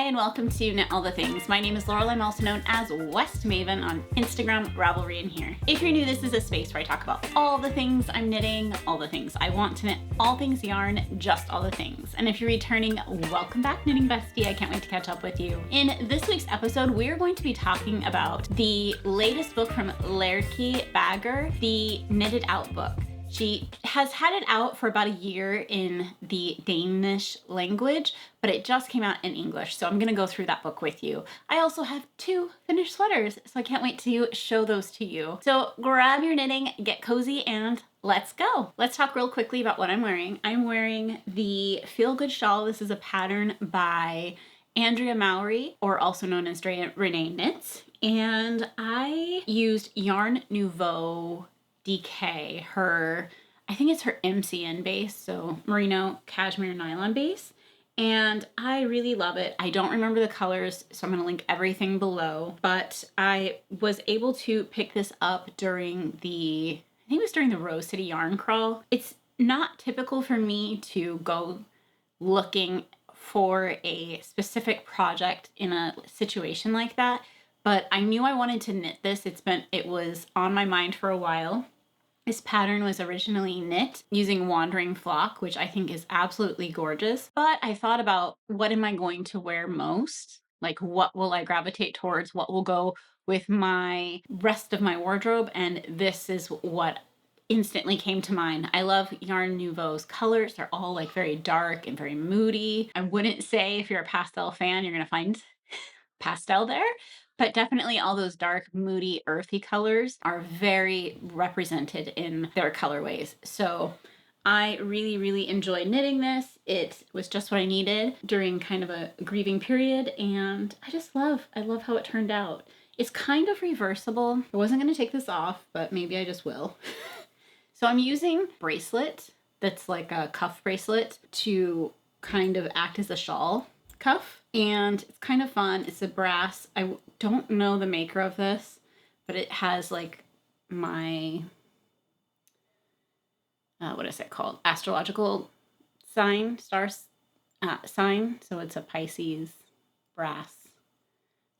and welcome to Knit All the Things. My name is Laurel. I'm also known as West Maven on Instagram, Ravelry, and here. If you're new, this is a space where I talk about all the things I'm knitting, all the things I want to knit, all things yarn, just all the things. And if you're returning, welcome back, knitting bestie. I can't wait to catch up with you. In this week's episode, we're going to be talking about the latest book from Lærke Bagger, the Knitted Out book. She has had it out for about a year in the Danish language, but it just came out in English. So I'm going to go through that book with you. I also have 2 finished sweaters, so I can't wait to show those to you. So grab your knitting, get cozy, and let's go. Let's talk real quickly about what I'm wearing. I'm wearing the Feelgood shawl. This is a pattern by Andrea Mowry, or also known as Renee Knits. And I used Yarn Nouveau DK, I think it's her MCN base, so merino cashmere nylon base, and I really love it. I don't remember the colors, so I'm going to link everything below, but I was able to pick this up during I think it was during the Rose City Yarn Crawl. It's not typical for me to go looking for a specific project in a situation like that, but I knew I wanted to knit this. It was on my mind for a while. This pattern was originally knit using Wandering Flock, which I think is absolutely gorgeous. But I thought about, what am I going to wear most? Like, what will I gravitate towards? What will go with my rest of my wardrobe? And this is what instantly came to mind. I love Yarn Nouveau's colors. They're all like very dark and very moody. I wouldn't say if you're a pastel fan, you're going to find pastel there. But definitely all those dark, moody, earthy colors are very represented in their colorways. So I really, really enjoyed knitting this. It was just what I needed during kind of a grieving period. And I love how it turned out. It's kind of reversible. I wasn't going to take this off, but maybe I just will. So I'm using bracelet that's like a cuff bracelet to kind of act as a shawl cuff, and it's kind of fun. It's a brass. I don't know the maker of this, but it has like my what is it called, astrological sign, sign. So it's a Pisces brass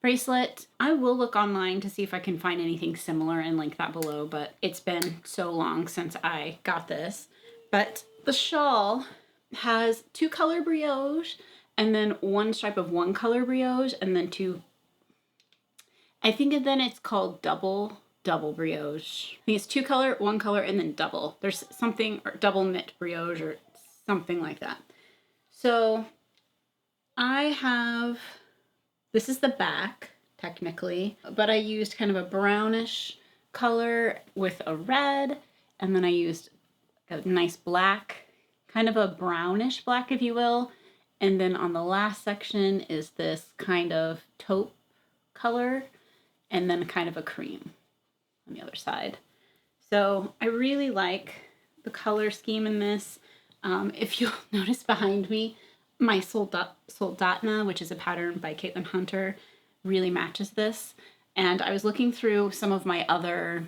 bracelet. I will look online to see if I can find anything similar and link that below, but it's been so long since I got this. But the shawl has 2 color brioche, and then 1 stripe of 1 color brioche, and then 2, I think then it's called double brioche. I think it's 2 color, 1 color, and then double. There's something, or double knit brioche or something like that. So this is the back technically, but I used kind of a brownish color with a red, and then I used a nice black, kind of a brownish black, if you will. And then on the last section is this kind of taupe color, and then kind of a cream on the other side. So I really like the color scheme in this. If you'll notice behind me, my Soldotna, which is a pattern by Caitlin Hunter, really matches this. And I was looking through some of my other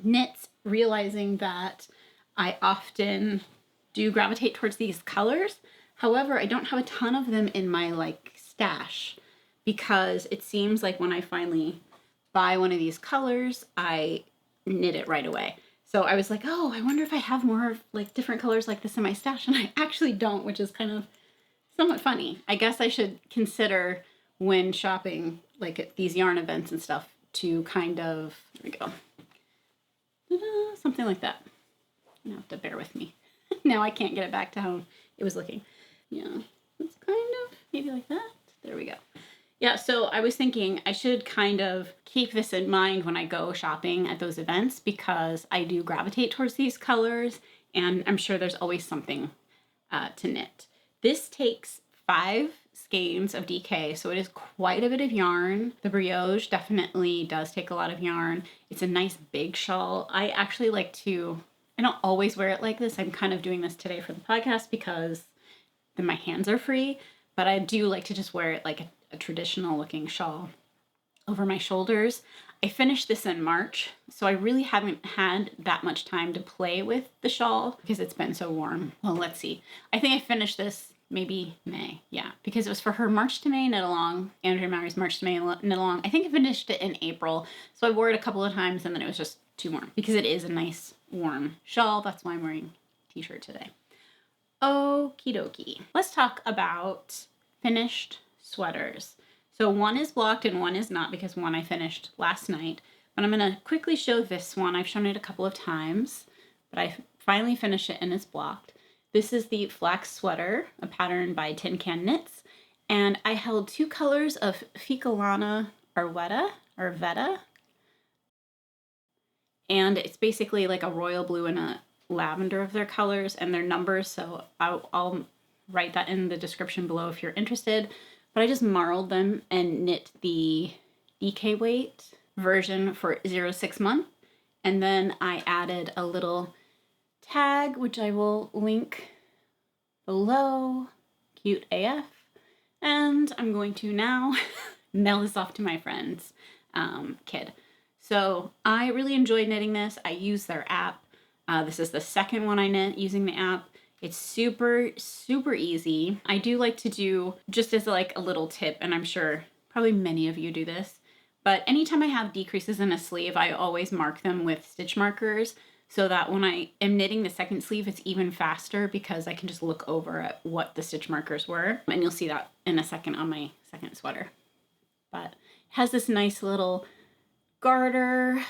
knits, realizing that I often do gravitate towards these colors. However, I don't have a ton of them in my stash, because it seems like when I finally buy one of these colors, I knit it right away. So I was like, oh, I wonder if I have more different colors like this in my stash, and I actually don't, which is kind of somewhat funny. I guess I should consider when shopping at these yarn events and stuff to kind of, there we go, ta-da, something like that. You have to bear with me. Now I can't get it back to how it was looking. Yeah, it's kind of maybe like that. There we go. Yeah, so I was thinking I should kind of keep this in mind when I go shopping at those events, because I do gravitate towards these colors, and I'm sure there's always something to knit. This takes 5 skeins of DK, so it is quite a bit of yarn. The brioche definitely does take a lot of yarn. It's a nice big shawl. I actually I don't always wear it like this. I'm kind of doing this today for the podcast because then my hands are free, but I do like to just wear it like a traditional looking shawl over my shoulders. I finished this in March, so I really haven't had that much time to play with the shawl because it's been so warm. Well, let's see. I think I finished this maybe May. Yeah, because it was for her March to May knit along, Andrea Mowry's March to May knit along. I think I finished it in April, so I wore it a couple of times and then it was just too warm because it is a nice warm shawl. That's why I'm wearing a t-shirt today. Okie dokie. Let's talk about finished sweaters. So one is blocked and one is not because one I finished last night. But I'm going to quickly show this one. I've shown it a couple of times, but I finally finished it and it's blocked. This is the Flax sweater, a pattern by Tin Can Knits. And I held 2 colors of Ficolana Arwetta. And it's basically like a royal blue and a lavender of their colors and their numbers. So I'll write that in the description below if you're interested. But I just marled them and knit the DK weight version for 0-6 month. And then I added a little tag, which I will link below. Cute AF. And I'm going to now mail this off to my friend's kid. So I really enjoyed knitting this. I use their app. This is the second one I knit using the app. It's super, super easy. I do like to do, just as like a little tip, and I'm sure probably many of you do this, but anytime I have decreases in a sleeve, I always mark them with stitch markers so that when I am knitting the second sleeve, it's even faster because I can just look over at what the stitch markers were. And you'll see that in a second on my second sweater. But it has this nice little garter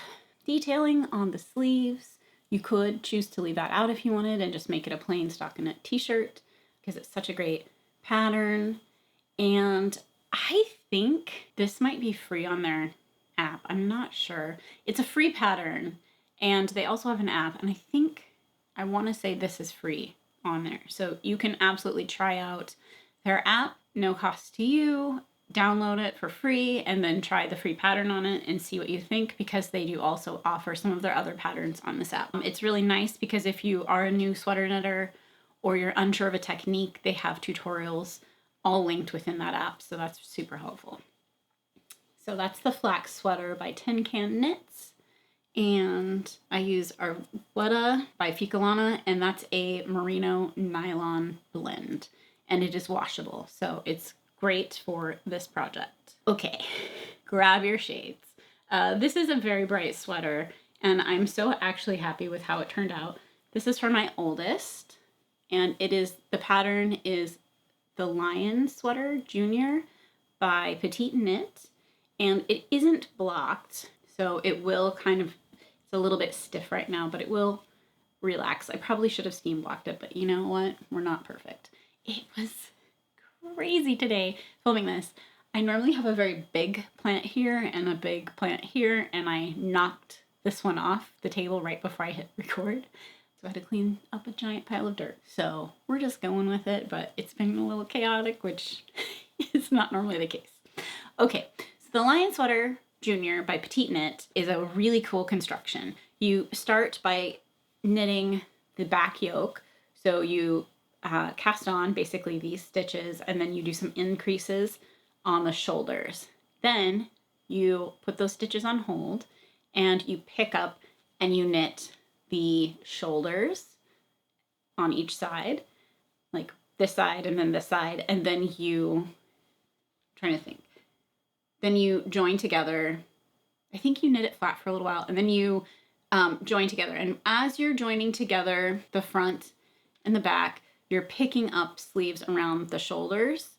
detailing on the sleeves. You could choose to leave that out if you wanted and just make it a plain stockinette t-shirt because it's such a great pattern. And I think this might be free on their app. I'm not sure. It's a free pattern and they also have an app, and I want to say this is free on there. So you can absolutely try out their app, no cost to you. Download it for free and then try the free pattern on it and see what you think, because they do also offer some of their other patterns on this app. It's really nice because if you are a new sweater knitter or you're unsure of a technique, they have tutorials all linked within that app, so that's super helpful. So that's the Flax sweater by Tin Can Knits, and I use Arwetta by Ficolana, and that's a merino nylon blend, and it is washable, so it's great for this project. Okay, grab your shades. This is a very bright sweater, and I'm so actually happy with how it turned out. This is for my oldest, and the pattern is the Lyon Sweater Jr by Petite Knit, and it isn't blocked, so it will it's a little bit stiff right now, but it will relax. I probably should have steam blocked it, but you know what? We're not perfect. It was crazy today filming this. I normally have a very big plant here and a big plant here, and I knocked this one off the table right before I hit record. So I had to clean up a giant pile of dirt. So we're just going with it, but it's been a little chaotic, which is not normally the case. Okay, so the Lyon Sweater Jr by Petite Knit is a really cool construction. You start by knitting the back yoke. So you cast on basically these stitches, and then you do some increases on the shoulders. Then you put those stitches on hold and you pick up and you knit the shoulders on each side, like this side and then this side, and then then you join together. I think you knit it flat for a little while, and then you join together. And as you're joining together the front and the back, you're picking up sleeves around the shoulders,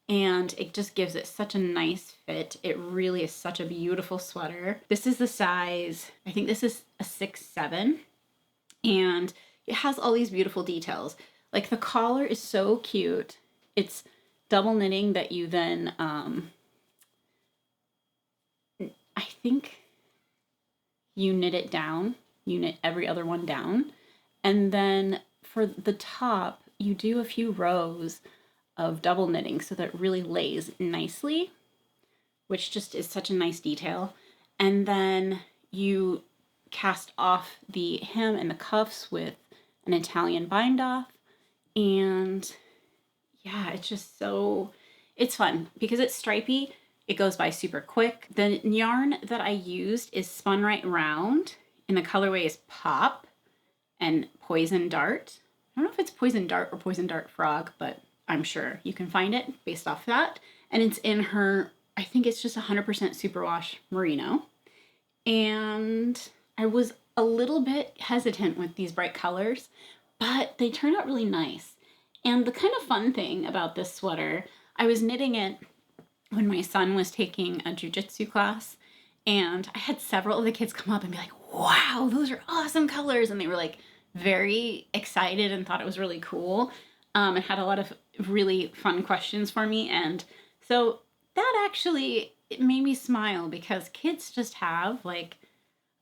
and it just gives it such a nice fit. It really is such a beautiful sweater. This is the size, I think this is a 6'7", and it has all these beautiful details. Like the collar is so cute. It's double knitting that you then, I think you knit it down. You knit every other one down. And then for the top, you do a few rows of double knitting so that it really lays nicely, which just is such a nice detail. And then you cast off the hem and the cuffs with an Italian bind off. And yeah, it's just it's fun because it's stripy. It goes by super quick. The yarn that I used is Spun Right Round, and the colorway is Pop and Poison Dart. I don't know if it's Poison Dart or Poison Dart Frog, but I'm sure you can find it based off that. And it's in her, I think it's just 100% superwash merino. And I was a little bit hesitant with these bright colors, but they turned out really nice. And the kind of fun thing about this sweater, I was knitting it when my son was taking a jujitsu class, and I had several of the kids come up and be like, wow, those are awesome colors. And they were like very excited and thought it was really cool. And had a lot of really fun questions for me. And so that actually, it made me smile because kids just have like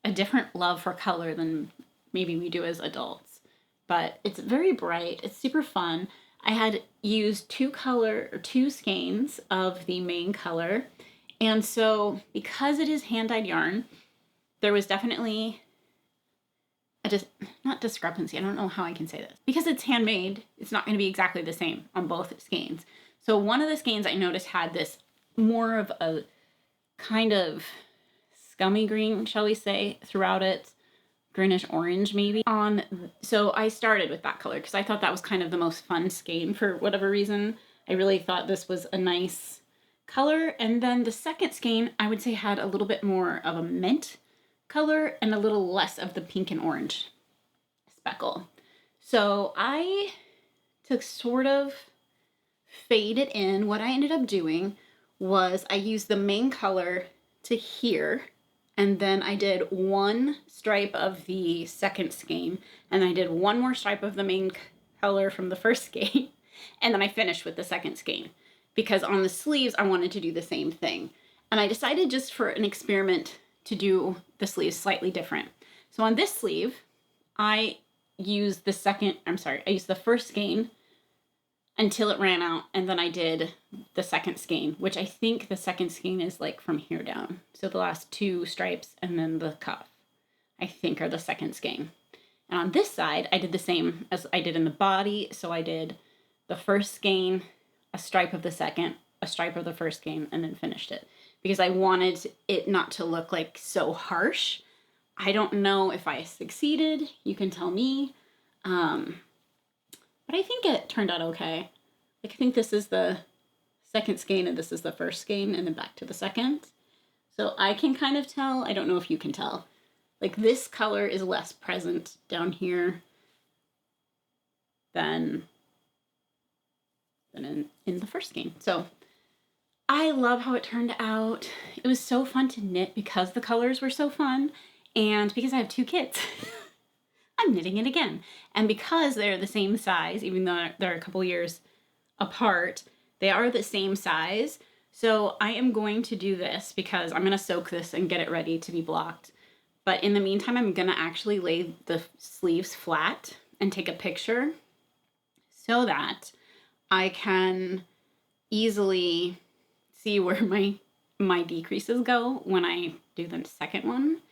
a different love for color than maybe we do as adults. But it's very bright. It's super fun. I had used two skeins of the main color. And so because it is hand-dyed yarn, there was definitely not discrepancy. I don't know how I can say this. Because it's handmade, it's not going to be exactly the same on both skeins. So one of the skeins I noticed had this more of a kind of scummy green, shall we say, throughout it. Greenish orange maybe. So I started with that color because I thought that was kind of the most fun skein for whatever reason. I really thought this was a nice color. And then the second skein I would say had a little bit more of a mint color and a little less of the pink and orange speckle. So I to sort of fade it in, what I ended up doing was I used the main color to here, and then I did one stripe of the second skein, and I did one more stripe of the main color from the first skein, and then I finished with the second skein because on the sleeves I wanted to do the same thing. And I decided just for an experiment to do the sleeves slightly different. So on this sleeve, I used the first skein until it ran out, and then I did the second skein, which I think the second skein is like from here down. So the last two stripes and then the cuff, I think are the second skein. And on this side, I did the same as I did in the body. So I did the first skein, a stripe of the second, a stripe of the first skein, and then finished it. Because I wanted it not to look like so harsh. I don't know if I succeeded. You can tell me. But I think it turned out okay. Like, I think this is the second skein and this is the first skein and then back to the second. So I can kind of tell. I don't know if you can tell. Like, this color is less present down here than in the first skein. So I love how it turned out. It was so fun to knit because the colors were so fun and because I have two kids. I'm knitting it again. And because they're the same size, even though they're a couple years apart, they are the same size. So I am going to do this because I'm going to soak this and get it ready to be blocked. But in the meantime, I'm going to actually lay the sleeves flat and take a picture so that I can easily see where my decreases go when I do the second one.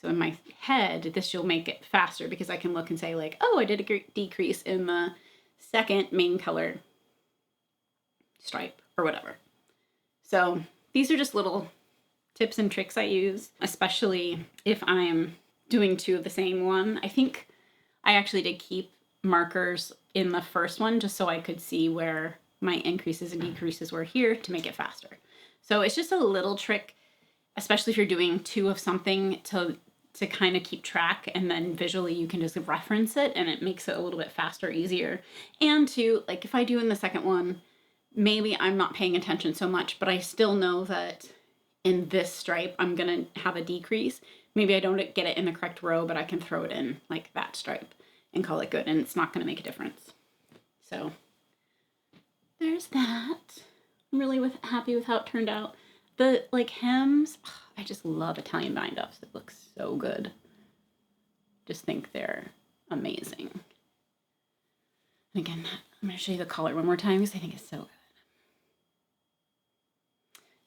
So in my head, this will make it faster because I can look and say like, oh, I did a decrease in the second main color stripe or whatever. So these are just little tips and tricks I use, especially if I'm doing two of the same one. I think I actually did keep markers in the first one just so I could see where my increases and decreases were here to make it faster. So it's just a little trick, especially if you're doing two of something to kind of keep track, and then visually you can just reference it and it makes it a little bit faster, easier. And to, like, if I do in the second one, maybe I'm not paying attention so much, but I still know that in this stripe, I'm going to have a decrease. Maybe I don't get it in the correct row, but I can throw it in like that stripe and call it good, and it's not going to make a difference. So there's that. I'm really happy with how it turned out. The like hems, I just love Italian bind-offs. It looks so good. Just think they're amazing. And again, I'm going to show you the color one more time because I think it's so good.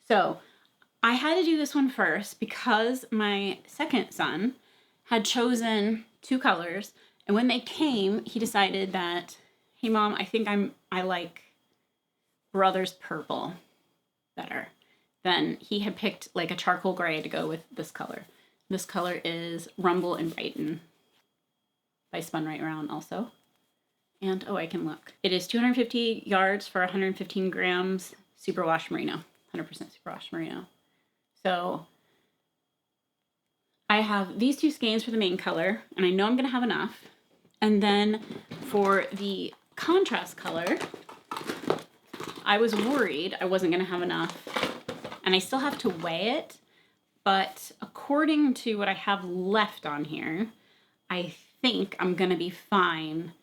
So I had to do this one first because my second son had chosen two colors, and when they came, he decided that, hey mom, I think I like Brother's purple better. Then he had picked like a charcoal gray to go with this color. This color is Rumble and Brighten by Spun Right Around also. And, oh, I can look. It is 250 yards for 115 grams, superwash merino, 100% superwash merino. So I have these two skeins for the main color, and I know I'm gonna have enough. And then for the contrast color, I was worried I wasn't gonna have enough, and I still have to weigh it, but according to what I have left on here, I think I'm gonna be fine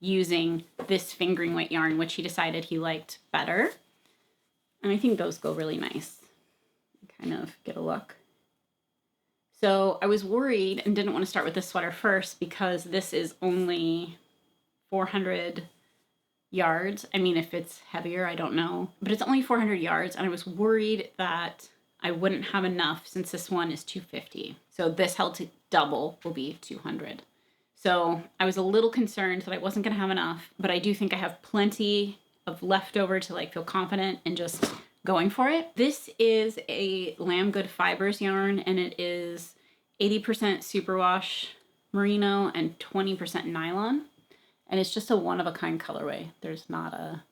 using this fingering weight yarn, which he decided he liked better. And I think those go really nice. Kind of get a look. So I was worried and didn't want to start with this sweater first because this is only 400 yards. I mean, if it's heavier, I don't know, but it's only 400 yards. And I was worried that I wouldn't have enough since this one is 250. So this held to double will be 200. So I was a little concerned that I wasn't going to have enough, but I do think I have plenty of leftover to like feel confident and just going for it. This is a Lamb Good Fibers yarn, and it is 80% superwash merino and 20% nylon. And it's just a one-of-a-kind colorway. There's not a...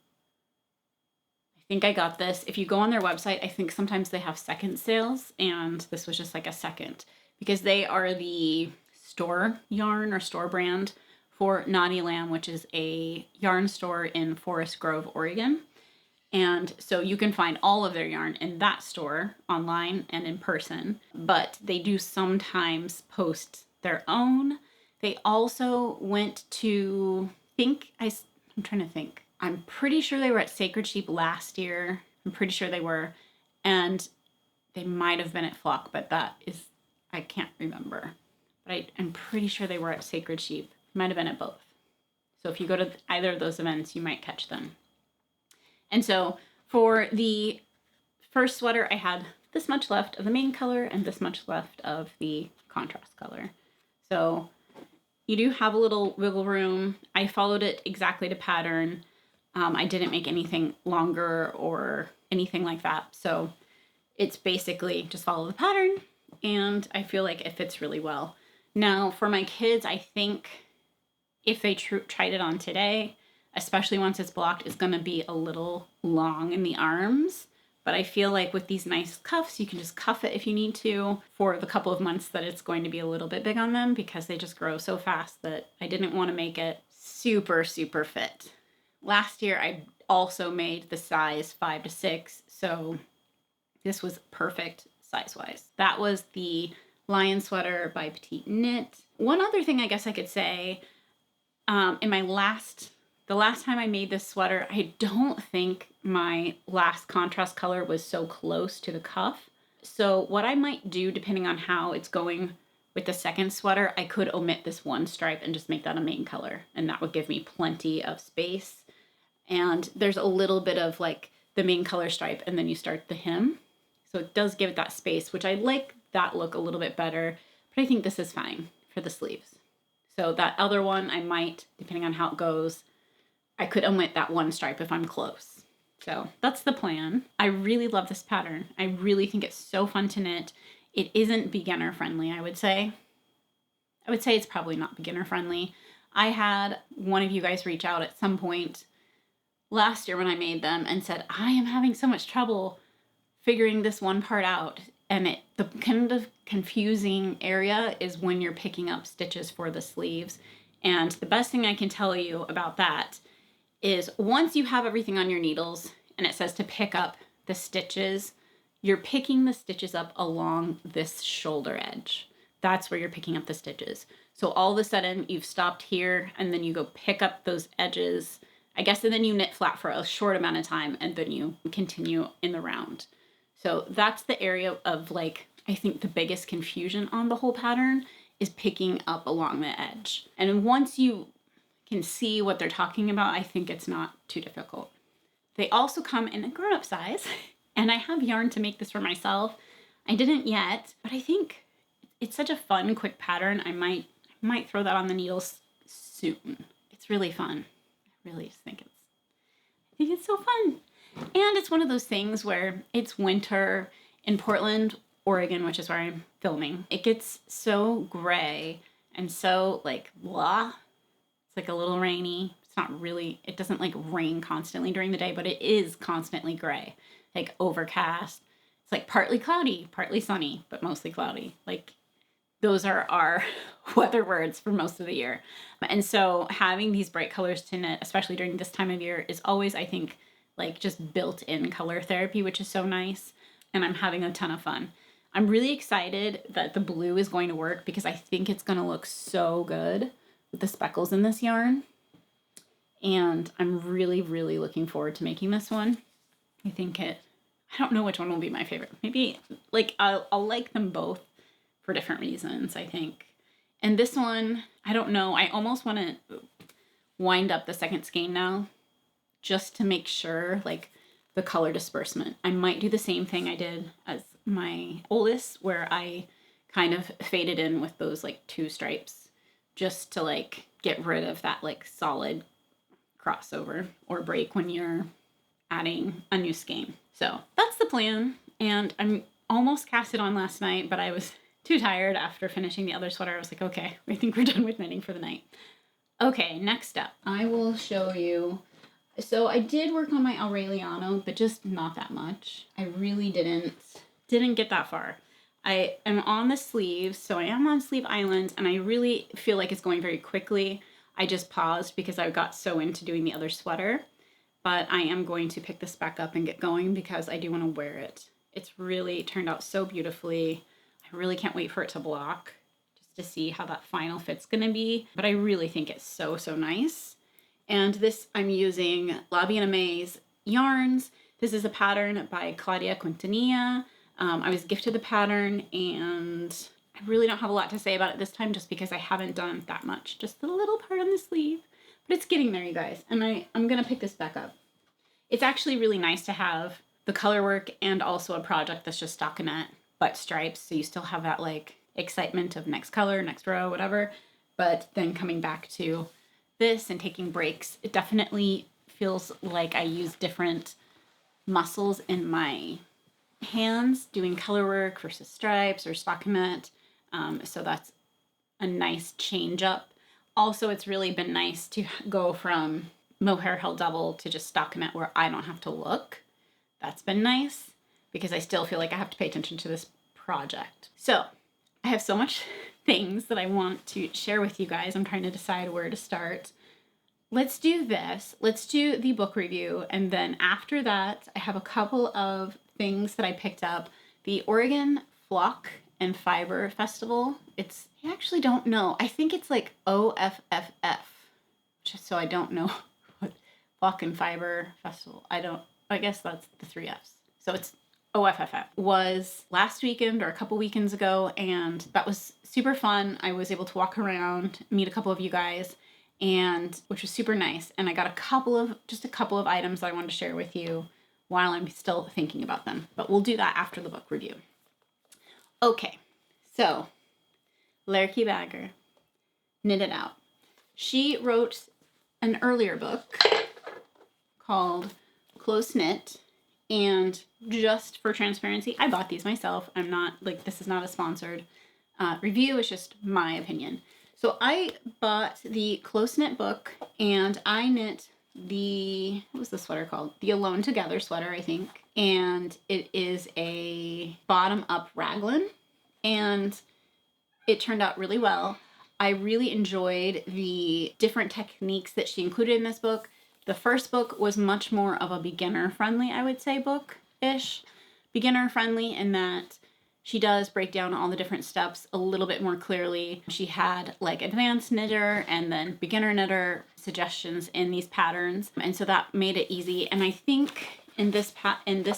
I think I got this. If you go on their website, I think sometimes they have second sales, and this was just like a second because they are the store yarn or store brand for Naughty Lamb, which is a yarn store in Forest Grove, Oregon. And so you can find all of their yarn in that store online and in person, but they do sometimes post their own. They also went to, I'm trying to think. I'm pretty sure they were at Sacred Sheep last year. I'm pretty sure they were. And they might have been at Flock, but I can't remember. But I'm pretty sure they were at Sacred Sheep. Might have been at both. So if you go to either of those events, you might catch them. And so for the first sweater, I had this much left of the main color and this much left of the contrast color. So you do have a little wiggle room. I followed it exactly to pattern. I didn't make anything longer or anything like that. So it's basically just follow the pattern, and I feel like it fits really well. Now for my kids, I think if they tried it on today, especially once it's blocked, it's going to be a little long in the arms. But I feel like with these nice cuffs, you can just cuff it if you need to for the couple of months that it's going to be a little bit big on them, because they just grow so fast that I didn't want to make it super, super fit. Last year, I also made the size 5 to 6, so this was perfect size-wise. That was the Lyon Sweater by Petite Knit. One other thing I guess I could say, the last time I made this sweater, I don't think my last contrast color was so close to the cuff. So what I might do, depending on how it's going with the second sweater, I could omit this one stripe and just make that a main color. And that would give me plenty of space. And there's a little bit of like the main color stripe, and then you start the hem. So it does give it that space, which I like that look a little bit better, but I think this is fine for the sleeves. So that other one, I might, depending on how it goes, I could omit that one stripe if I'm close. So that's the plan. I really love this pattern. I really think it's so fun to knit. It isn't beginner friendly, I would say. I would say it's probably not beginner friendly. I had one of you guys reach out at some point last year when I made them and said, I am having so much trouble figuring this one part out. And the kind of confusing area is when you're picking up stitches for the sleeves. And the best thing I can tell you about that is once you have everything on your needles and it says to pick up the stitches, you're picking the stitches up along this shoulder edge. That's where you're picking up the stitches. So all of a sudden you've stopped here and then you go pick up those edges, I guess, and then you knit flat for a short amount of time and then you continue in the round. So that's the area of like, I think the biggest confusion on the whole pattern is picking up along the edge. And once you can see what they're talking about, I think it's not too difficult. They also come in a grown-up size, and I have yarn to make this for myself. I didn't yet, but I think it's such a fun, quick pattern. I might throw that on the needles soon. It's really fun. I really just think it's so fun. And it's one of those things where it's winter in Portland, Oregon, which is where I'm filming. It gets so gray and so like blah. It's like a little rainy. It's not really, it doesn't like rain constantly during the day, but it is constantly gray, like overcast. It's like partly cloudy, partly sunny, but mostly cloudy. Like those are our weather words for most of the year. And so having these bright colors to knit, especially during this time of year, is always, I think, like just built-in color therapy, which is so nice. And I'm having a ton of fun. I'm really excited that the blue is going to work because I think it's going to look so good with the speckles in this yarn. And I'm really, really looking forward to making this one. I don't know which one will be my favorite. Maybe like I'll like them both for different reasons, I think. And this one, I don't know. I almost want to wind up the second skein now just to make sure like the color disbursement. I might do the same thing I did as my oldest, where I kind of faded in with those like 2 stripes just to like get rid of that like solid crossover or break when you're adding a new skein. So that's the plan. And I'm almost cast it on last night, but I was too tired after finishing the other sweater. I was like, okay, I think we're done with knitting for the night. Okay, next up, I will show you. So I did work on my Aureliano, but just not that much. I really didn't get that far. I am on the sleeves, so I am on Sleeve Island, and I really feel like it's going very quickly. I just paused because I got so into doing the other sweater, but I am going to pick this back up and get going because I do want to wear it. It's really turned out so beautifully. I really can't wait for it to block just to see how that final fit's gonna be. But I really think it's so, so nice. And this, I'm using La Bien Aimé's yarns. This is a pattern by Claudia Quintanilla. I was gifted the pattern and I really don't have a lot to say about it this time just because I haven't done that much. Just the little part on the sleeve. But it's getting there, you guys. And I'm gonna pick this back up. It's actually really nice to have the color work and also a project that's just stockinette but stripes, so you still have that like excitement of next color, next row, whatever, but then coming back to this and taking breaks, it definitely feels like I use different muscles in my hands doing color work versus stripes or stockinette, so that's a nice change up. Also, it's really been nice to go from mohair held double to just stockinette where I don't have to look. That's been nice, because I still feel like I have to pay attention to this project. So I have so much things that I want to share with you guys. I'm trying to decide where to start. Let's do this. Let's do the book review. And then after that, I have a couple of things that I picked up. The Oregon Flock and Fiber Festival. I actually don't know. I think it's like OFFF, just so I don't know what Flock and Fiber Festival. I guess that's the 3 Fs. So it's OFFF. Was last weekend or a couple weekends ago, and that was super fun. I was able to walk around, meet a couple of you guys, and which was super nice. And I got just a couple of items that I wanted to share with you while I'm still thinking about them. But we'll do that after the book review. Okay, so Lærke Bagger, Knit It Out. She wrote an earlier book called Close Knit, and just for transparency, I bought these myself. I'm not, like, this is not a sponsored review, it's just my opinion. So I bought the Close Knit book, and I knit what was the sweater called? The Alone Together sweater, I think. And it is a bottom-up raglan, and it turned out really well. I really enjoyed the different techniques that she included in this book. The first book was much more of a beginner-friendly, I would say, book-ish. Beginner-friendly in that she does break down all the different steps a little bit more clearly. She had like advanced knitter and then beginner knitter suggestions in these patterns. And so that made it easy. And I think in this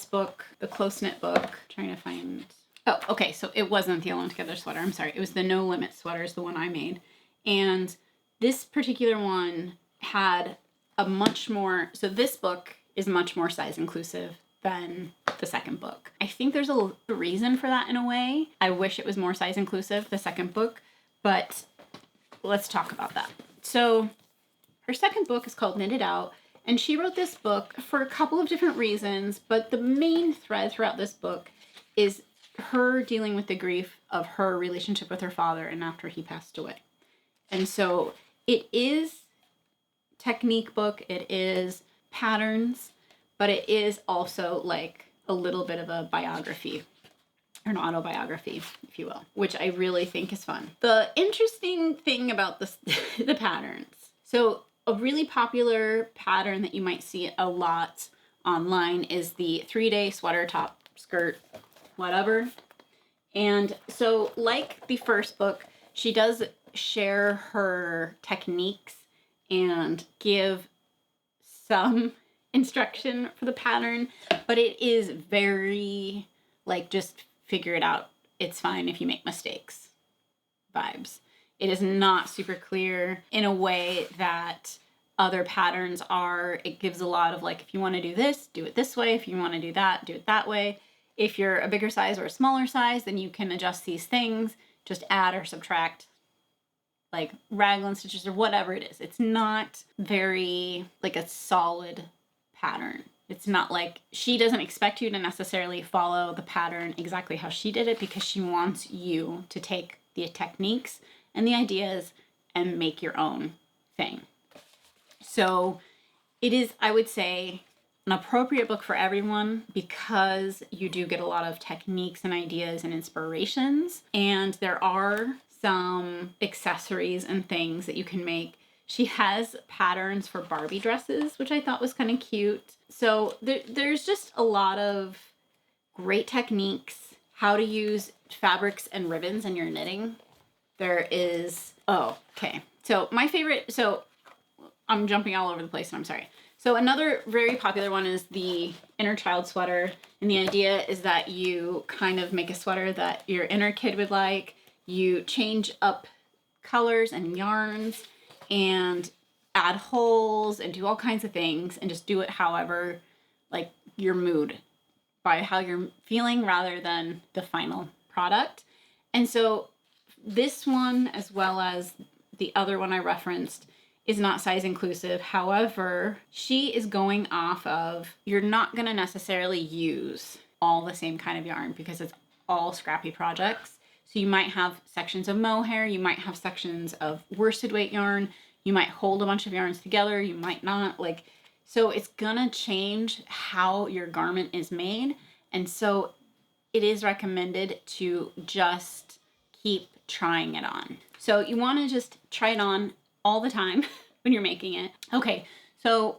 book, the Close Knit book, trying to find... Oh, okay, so it wasn't the Alone Together sweater. I'm sorry. It was the No Limit sweater is the one I made. And this particular one had a much more... So this book is much more size inclusive than the second book. I think there's a reason for that in a way. I wish it was more size inclusive, the second book, but let's talk about that. So her second book is called Knit It Out, and she wrote this book for a couple of different reasons, but the main thread throughout this book is her dealing with the grief of her relationship with her father and after he passed away. And so it is technique book. It is patterns, but it is also like a little bit of a biography, or an autobiography, if you will, which I really think is fun. The interesting thing about this, the patterns. So a really popular pattern that you might see a lot online is the 3-day sweater, top, skirt, whatever. And so like the first book, she does share her techniques and give some instruction for the pattern, but it is very like just figure it out. It's fine if you make mistakes vibes. It is not super clear in a way that other patterns are. It gives a lot of like, if you want to do this, do it this way. If you want to do that, do it that way. If you're a bigger size or a smaller size, then you can adjust these things, just add or subtract like raglan stitches or whatever it is. It's not very like a solid pattern. It's not like, she doesn't expect you to necessarily follow the pattern exactly how she did it, because she wants you to take the techniques and the ideas and make your own thing. So it is, I would say, an appropriate book for everyone, because you do get a lot of techniques and ideas and inspirations. And there are some accessories and things that you can make. She has patterns for Barbie dresses, which I thought was kind of cute. So there's just a lot of great techniques, how to use fabrics and ribbons in your knitting. There is, oh, okay. So my favorite, so I'm jumping all over the place and I'm sorry. So another very popular one is the inner child sweater. And the idea is that you kind of make a sweater that your inner kid would like. You change up colors and yarns and add holes and do all kinds of things and just do it however, like your mood, by how you're feeling rather than the final product. And so this one, as well as the other one I referenced, is not size inclusive. However, she is going off of, you're not going to necessarily use all the same kind of yarn because it's all scrappy projects. So you might have sections of mohair, you might have sections of worsted weight yarn, you might hold a bunch of yarns together, you might not, like, so it's gonna change how your garment is made. And so it is recommended to just keep trying it on. So you want to just try it on all the time when you're making it. Okay, so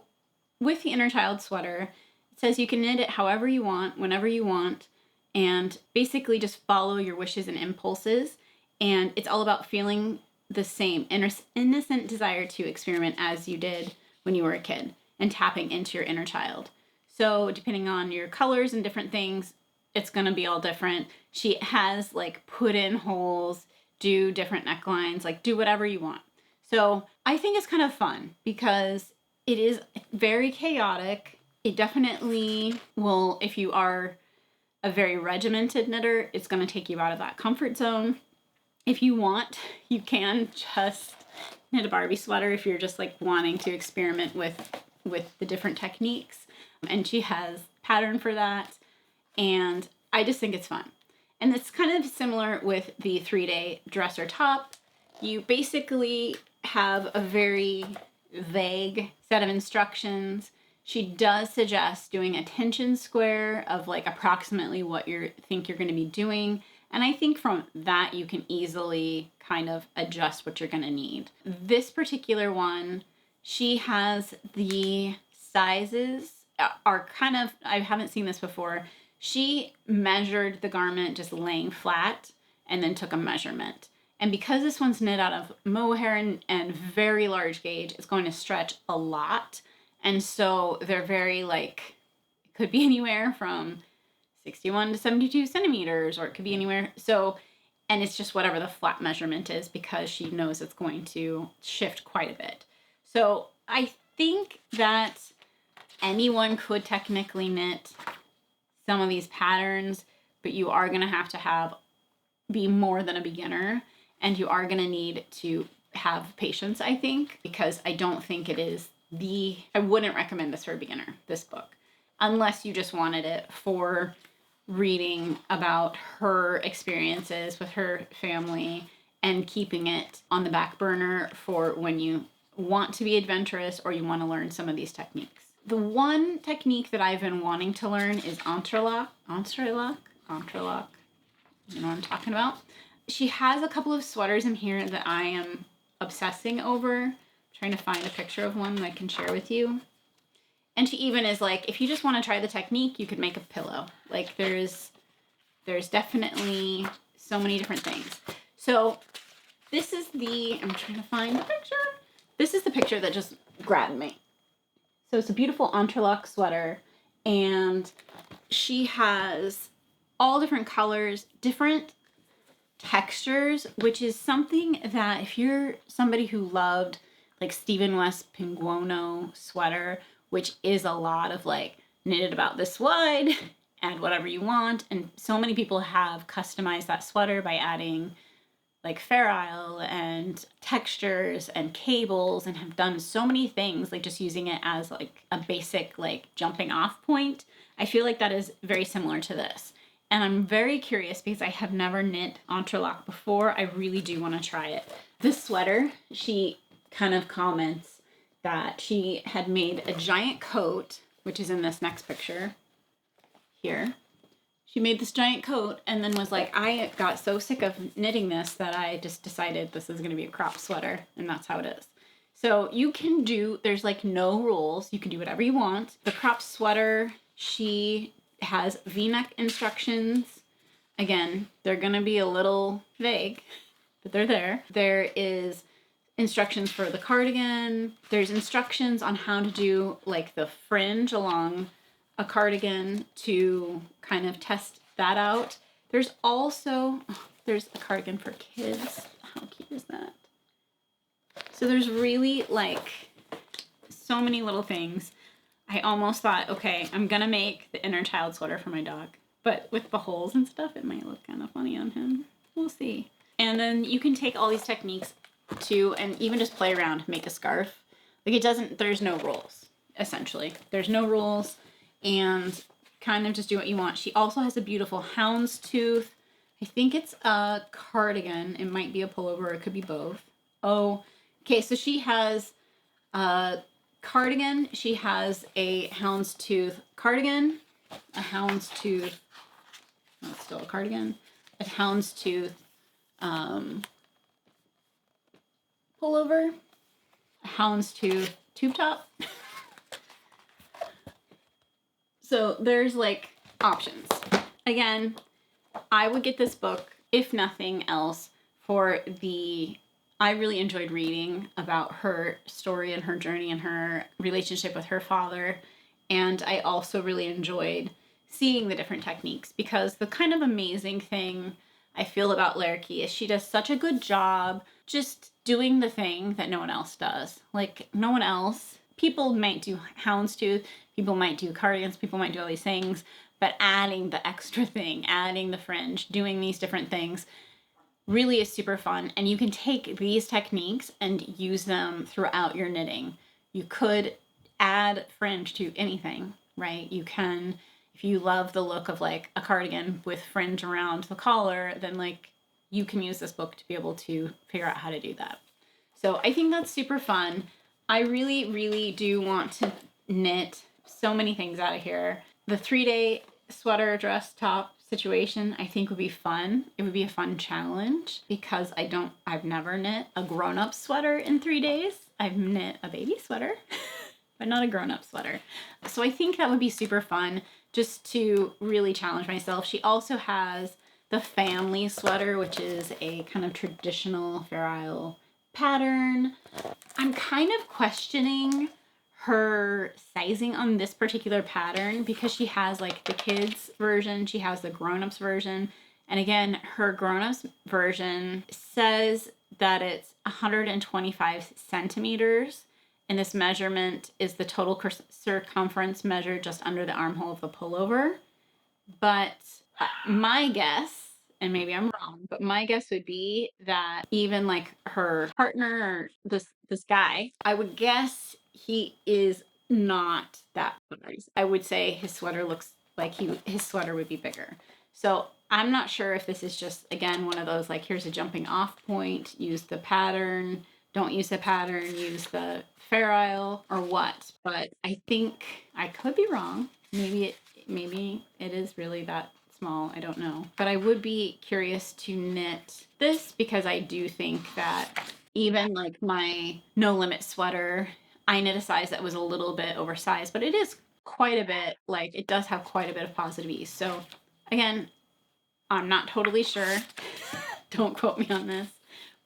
with the inner child sweater, it says you can knit it however you want, whenever you want, and basically just follow your wishes and impulses. And it's all about feeling the same innocent desire to experiment as you did when you were a kid and tapping into your inner child. So depending on your colors and different things, it's going to be all different. She has like put in holes, do different necklines, like do whatever you want. So I think it's kind of fun because it is very chaotic. It definitely will, if you are a very regimented knitter, it's going to take you out of that comfort zone. If you want, you can just knit a Barbie sweater if you're just like wanting to experiment with the different techniques. And she has pattern for that. And I just think it's fun. And it's kind of similar with the 3-day dresser top. You basically have a very vague set of instructions. She does suggest doing a tension square of like approximately what you think you're going to be doing. And I think from that you can easily kind of adjust what you're going to need. This particular one, she has the sizes are kind of, I haven't seen this before. She measured the garment just laying flat and then took a measurement. And because this one's knit out of mohair and very large gauge, it's going to stretch a lot. And so they're very like, it could be anywhere from 61 to 72 centimeters, or it could be anywhere. So, and it's just whatever the flat measurement is because she knows it's going to shift quite a bit. So I think that anyone could technically knit some of these patterns, but you are going to be more than a beginner, and you are going to need to have patience, I think, because I don't think it is I wouldn't recommend this for a beginner, this book, unless you just wanted it for reading about her experiences with her family and keeping it on the back burner for when you want to be adventurous or you want to learn some of these techniques. The one technique that I've been wanting to learn is entrelac. Entrelac? Entrelac. You know what I'm talking about? She has a couple of sweaters in here that I am obsessing over. I'm trying to find a picture of one that I can share with you. And she even is like, if you just want to try the technique, you could make a pillow. Like there's definitely so many different things. So this is I'm trying to find the picture. This is the picture that just grabbed me. So it's a beautiful entrelac sweater, and she has all different colors, different textures, which is something that if you're somebody who loved like Stephen West Pinguono sweater, which is a lot of like knitted about this wide, add whatever you want. And so many people have customized that sweater by adding like Fair Isle and textures and cables, and have done so many things, like just using it as like a basic like jumping off point. I feel like that is very similar to this. And I'm very curious because I have never knit entrelac before. I really do want to try it. This sweater, she kind of comments that she had made a giant coat, which is in this next picture here. She made this giant coat and then was like, I got so sick of knitting this that I just decided this is going to be a crop sweater, and that's how it is. So you can do, there's like no rules. You can do whatever you want. The crop sweater, she has V-neck instructions. Again, they're going to be a little vague, but they're there. There is instructions for the cardigan. There's instructions on how to do like the fringe along a cardigan to kind of test that out. There's also, there's a cardigan for kids. How cute is that? So there's really like so many little things. I almost thought, okay, I'm gonna make the inner child sweater for my dog, but with the holes and stuff, it might look kind of funny on him. We'll see. And then you can take all these techniques too, and even just play around, make a scarf. Like there's no rules, essentially. There's no rules, and kind of just do what you want. She also has a beautiful houndstooth. I think it's a cardigan. It might be a pullover, it could be both. Oh, okay, so she has a cardigan. She has a houndstooth cardigan, a houndstooth, no, it's still a cardigan, a houndstooth pullover, a houndstooth tube top. So there's like options. Again, I would get this book, if nothing else, I really enjoyed reading about her story and her journey and her relationship with her father. And I also really enjoyed seeing the different techniques, because the kind of amazing thing I feel about Lærke is she does such a good job just doing the thing that no one else does. Like no one else, people might do houndstooth, people might do cardigans, people might do all these things, but adding the extra thing, adding the fringe, doing these different things really is super fun. And you can take these techniques and use them throughout your knitting. You could add fringe to anything, right? You can, if you love the look of like a cardigan with fringe around the collar, then like you can use this book to be able to figure out how to do that. So I think that's super fun. I really, really do want to knit so many things out of here. The 3-day sweater dress top situation I think would be fun. It would be a fun challenge because I've never knit a grown-up sweater in 3 days. I've knit a baby sweater, but not a grown-up sweater. So I think that would be super fun just to really challenge myself. She also has the family sweater, which is a kind of traditional Fair Isle pattern. I'm kind of questioning her sizing on this particular pattern because she has like the kids version, she has the grown-ups version, and again her grown-ups version says that it's 125 centimeters, and this measurement is the total circumference measured just under the armhole of the pullover. But my guess, and maybe I'm wrong, but my guess would be that even like her partner, or this guy, I would guess he is not that size. I would say his sweater looks like his sweater would be bigger. So I'm not sure if this is just, again, one of those like, here's a jumping off point, use the pattern don't use the pattern, use the Fair Isle or what, but I think I could be wrong. Maybe it is really that small. I don't know. But I would be curious to knit this because I do think that even like my No Limit sweater, I knit a size that was a little bit oversized, but it is quite a bit, like it does have quite a bit of positive ease. So again, I'm not totally sure. Don't quote me on this,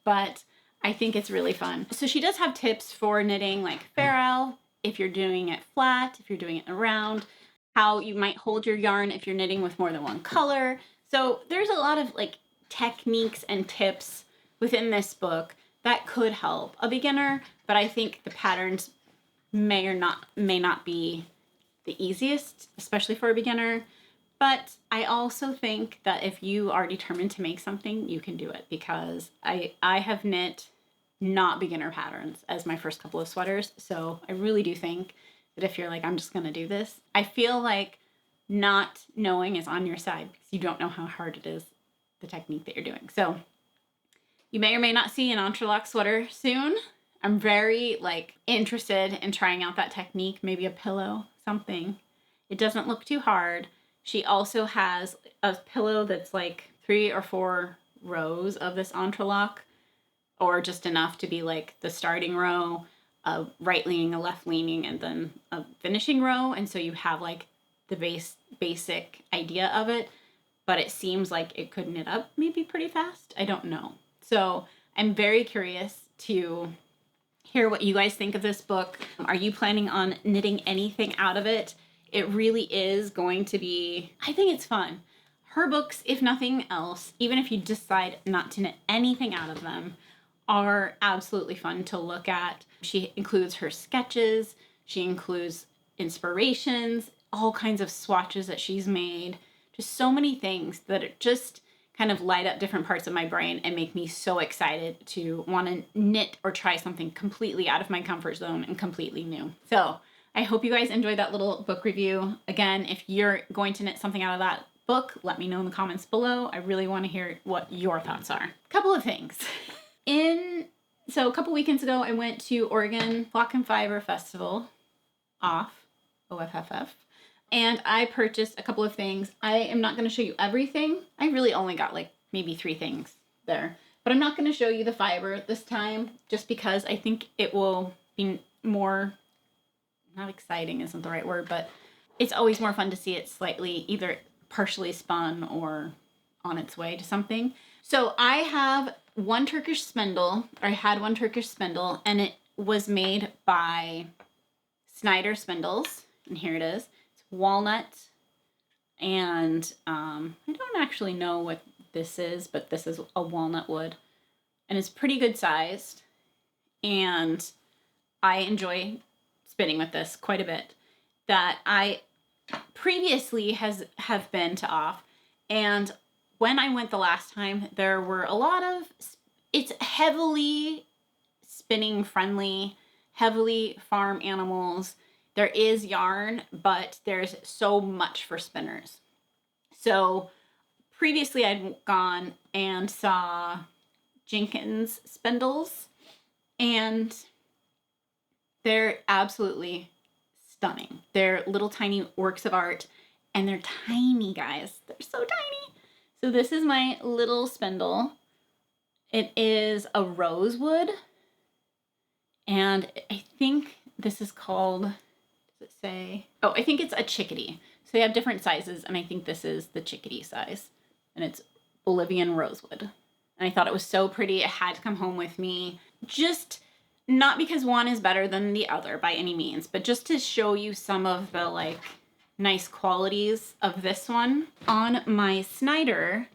but I think it's really fun. So she does have tips for knitting like Fair Isle, if you're doing it flat, if you're doing it around, how you might hold your yarn if you're knitting with more than one color. So there's a lot of like techniques and tips within this book that could help a beginner, but I think the patterns may not be the easiest, especially for a beginner. But I also think that if you are determined to make something, you can do it, because I have knit not beginner patterns as my first couple of sweaters. So I really do think that if you're like, I'm just going to do this, I feel like not knowing is on your side because you don't know how hard it is, the technique that you're doing. So you may or may not see an entrelac sweater soon. I'm very like interested in trying out that technique, maybe a pillow, something. It doesn't look too hard. She also has a pillow that's like 3 or 4 rows of this entrelac, or just enough to be like the starting row, a right leaning, a left leaning, and then a finishing row. And so you have like the basic idea of it, but it seems like it could knit up maybe pretty fast. I don't know. So I'm very curious to hear what you guys think of this book. Are you planning on knitting anything out of it? It really is going to be, I think it's fun. Her books, if nothing else, even if you decide not to knit anything out of them, are absolutely fun to look at. She includes her sketches, she includes inspirations, all kinds of swatches that she's made, just so many things that it just kind of light up different parts of my brain and make me so excited to want to knit or try something completely out of my comfort zone and completely new. So I hope you guys enjoyed that little book review. Again, if you're going to knit something out of that book, let me know in the comments below. I really want to hear what your thoughts are. Couple of things. So a couple weekends ago, I went to Oregon Flock and Fiber Festival, OFFF, and I purchased a couple of things. I am not going to show you everything. I really only got like maybe 3 things there, but I'm not going to show you the fiber this time just because I think it will be more, not exciting isn't the right word, but it's always more fun to see it slightly either partially spun or on its way to something. So I have one Turkish spindle, or I had one Turkish spindle, and it was made by Snyder Spindles, and here it is. It's walnut, and I don't actually know what this is, but this is a walnut wood, and it's pretty good sized, and I enjoy spinning with this quite a bit. That I previously have been to off, and when I went the last time, there were a lot of, it's heavily spinning friendly, heavily farm animals. There is yarn, but there's so much for spinners. So previously I'd gone and saw Jenkins spindles, and they're absolutely stunning. They're little tiny works of art, and they're tiny, guys. They're so tiny. So this is my little spindle. It is a rosewood, and I think this is called, does it say? Oh, I think it's a chickadee. So they have different sizes, and I think this is the chickadee size, and it's Bolivian rosewood. And I thought it was so pretty. It had to come home with me. Just not because one is better than the other by any means, but just to show you some of the like nice qualities of this one. On my Snyder,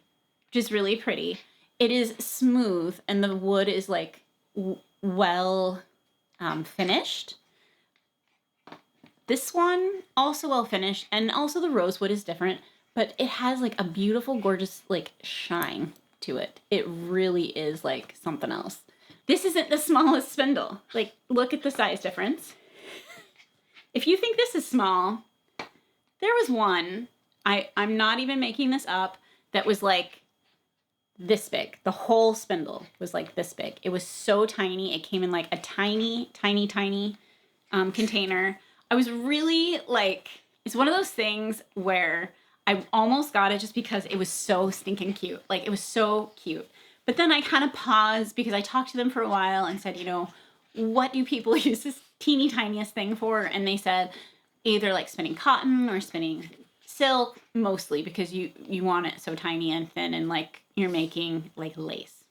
which is really pretty, it is smooth and the wood is like well finished. This one also well finished, and also the rosewood is different, but it has like a beautiful, gorgeous like shine to it. It really is like something else. This isn't the smallest spindle. Like, look at the size difference. If you think this is small, there was one, I'm not even making this up, that was like this big. The whole spindle was like this big. It was so tiny. It came in like a tiny, tiny, tiny container. I was really like, it's one of those things where I almost got it just because it was so stinking cute. Like, it was so cute. But then I kind of paused because I talked to them for a while and said, you know, what do people use this teeny tiniest thing for? And they said either like spinning cotton or spinning silk, mostly because you want it so tiny and thin, and like you're making like lace,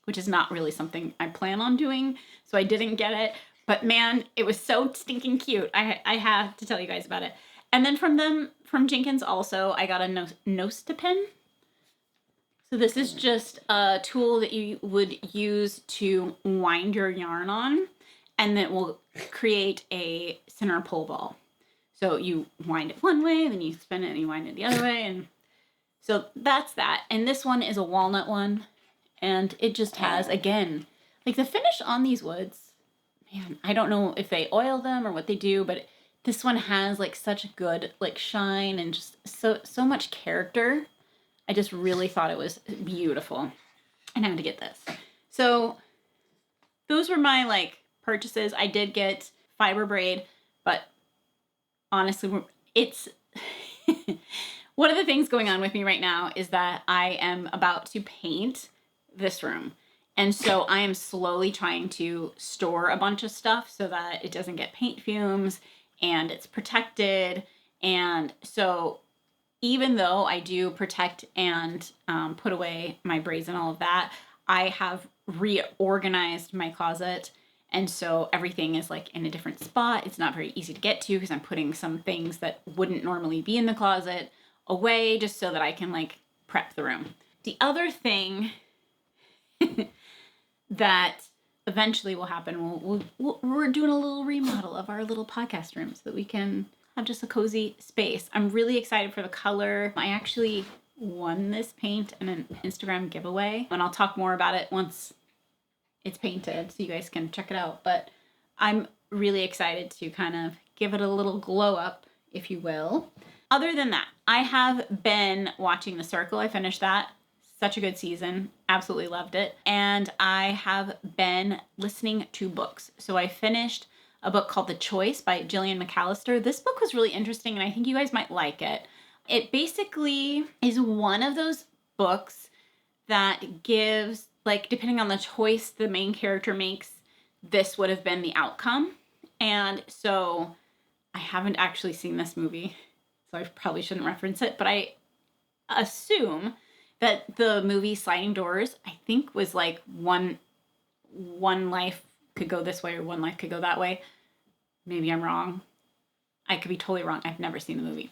which is not really something I plan on doing. So I didn't get it. But man, it was so stinking cute. I have to tell you guys about it. And then from Jenkins also, I got a Nosta pin. So this is just a tool that you would use to wind your yarn on, and that will create a center pole ball. So you wind it one way, then you spin it and you wind it the other way. And so that's that. And this one is a walnut one. And it just has, again, like the finish on these woods, man, I don't know if they oil them or what they do, but this one has like such good like shine and just so much character. I just really thought it was beautiful. And I had to get this. So those were my like purchases. I did get fiber braid, but honestly, it's one of the things going on with me right now is that I am about to paint this room. And so I am slowly trying to store a bunch of stuff so that it doesn't get paint fumes and it's protected. And so even though I do protect and put away my braids and all of that, I have reorganized my closet. And so everything is like in a different spot. It's not very easy to get to because I'm putting some things that wouldn't normally be in the closet away just so that I can like prep the room. The other thing that eventually will happen, we're doing a little remodel of our little podcast room so that we can have just a cozy space. I'm really excited for the color. I actually won this paint in an Instagram giveaway, and I'll talk more about it once it's painted so you guys can check it out. But I'm really excited to kind of give it a little glow up, if you will. Other than that, I have been watching The Circle. I finished that. Such a good season. Absolutely loved it. And I have been listening to books. So I finished a book called The Choice by Gillian McAllister. This book was really interesting and I think you guys might like it. It basically is one of those books that gives, like, depending on the choice the main character makes, this would have been the outcome. And so I haven't actually seen this movie, so I probably shouldn't reference it, but I assume that the movie Sliding Doors, I think, was like one life could go this way or one life could go that way. Maybe I'm wrong. I could be totally wrong. I've never seen the movie,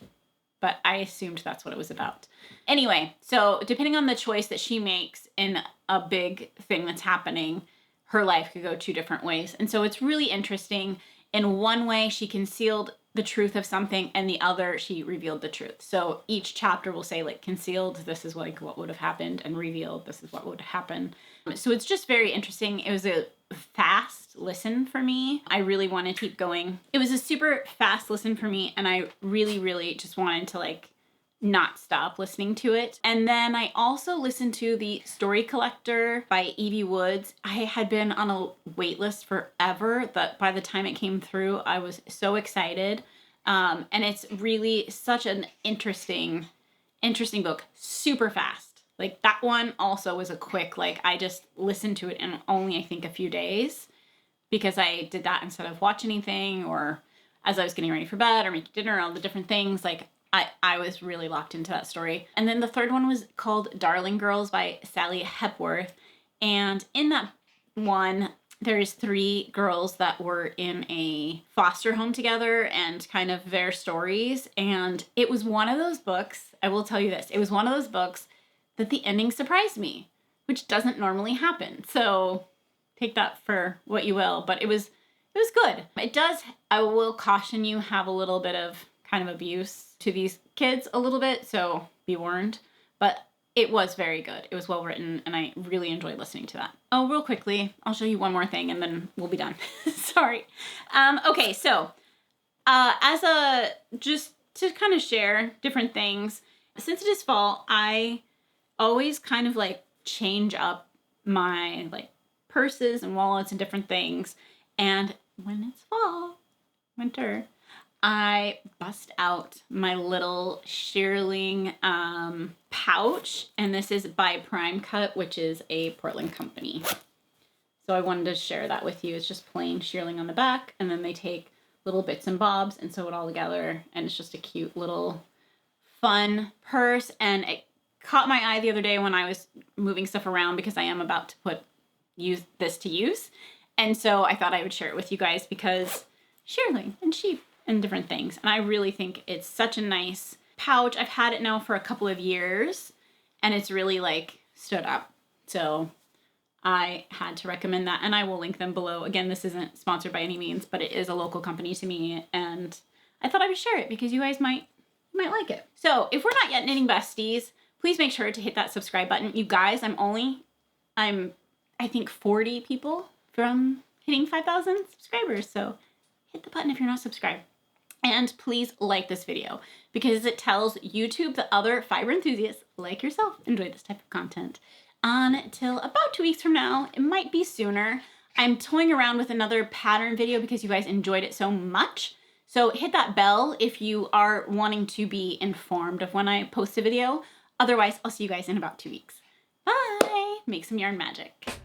but I assumed that's what it was about. Anyway, so depending on the choice that she makes in a big thing that's happening, her life could go two different ways. And so it's really interesting. In one way, she concealed the truth of something, and the other, she revealed the truth. So each chapter will say, like, concealed, this is like what would have happened, and revealed, this is what would happen. So it's just very interesting. It was a fast listen for me. I really want to keep going. It was a super fast listen for me, and I really, really just wanted to like not stop listening to it. And then I also listened to The Story Collector by Evie Woods. I had been on a wait list forever, but by the time it came through, I was so excited. And it's really such an interesting book, super fast. Like that one also was a quick, like I just listened to it in only, I think, a few days because I did that instead of watch anything or as I was getting ready for bed or making dinner, all the different things. Like I was really locked into that story. And then the third one was called Darling Girls by Sally Hepworth. And in that one, there's 3 girls that were in a foster home together and kind of their stories. And it was one of those books, I will tell you this, it was one of those books that the ending surprised me, which doesn't normally happen. So take that for what you will, but it was good. It does, I will caution you, have a little bit of kind of abuse to these kids a little bit, so be warned. But it was very good. It was well written, and I really enjoyed listening to that. Oh, real quickly, I'll show you one more thing, and then we'll be done. Sorry. Okay, so just to kind of share different things, since it is fall, I always kind of like change up my like purses and wallets and different things. And when it's fall, winter, I bust out my little shearling pouch, and this is by Prime Cut, which is a Portland company. So I wanted to share that with you. It's just plain shearling on the back, and then they take little bits and bobs and sew it all together, and it's just a cute little fun purse. And it caught my eye the other day when I was moving stuff around because I am about to use this to use. And so I thought I would share it with you guys because shearling and sheep and different things. And I really think it's such a nice pouch. I've had it now for a couple of years and it's really like stood up. So I had to recommend that, and I will link them below. Again, this isn't sponsored by any means, but it is a local company to me, and I thought I would share it because you guys might like it. So if we're not yet knitting besties, please make sure to hit that subscribe button. You guys, I'm I think 40 people from hitting 5,000 subscribers. So hit the button if you're not subscribed. And please like this video because it tells YouTube that other fiber enthusiasts like yourself enjoy this type of content. Until about 2 weeks from now, it might be sooner, I'm toying around with another pattern video because you guys enjoyed it so much. So hit that bell if you are wanting to be informed of when I post a video. Otherwise, I'll see you guys in about 2 weeks. Bye! Make some yarn magic.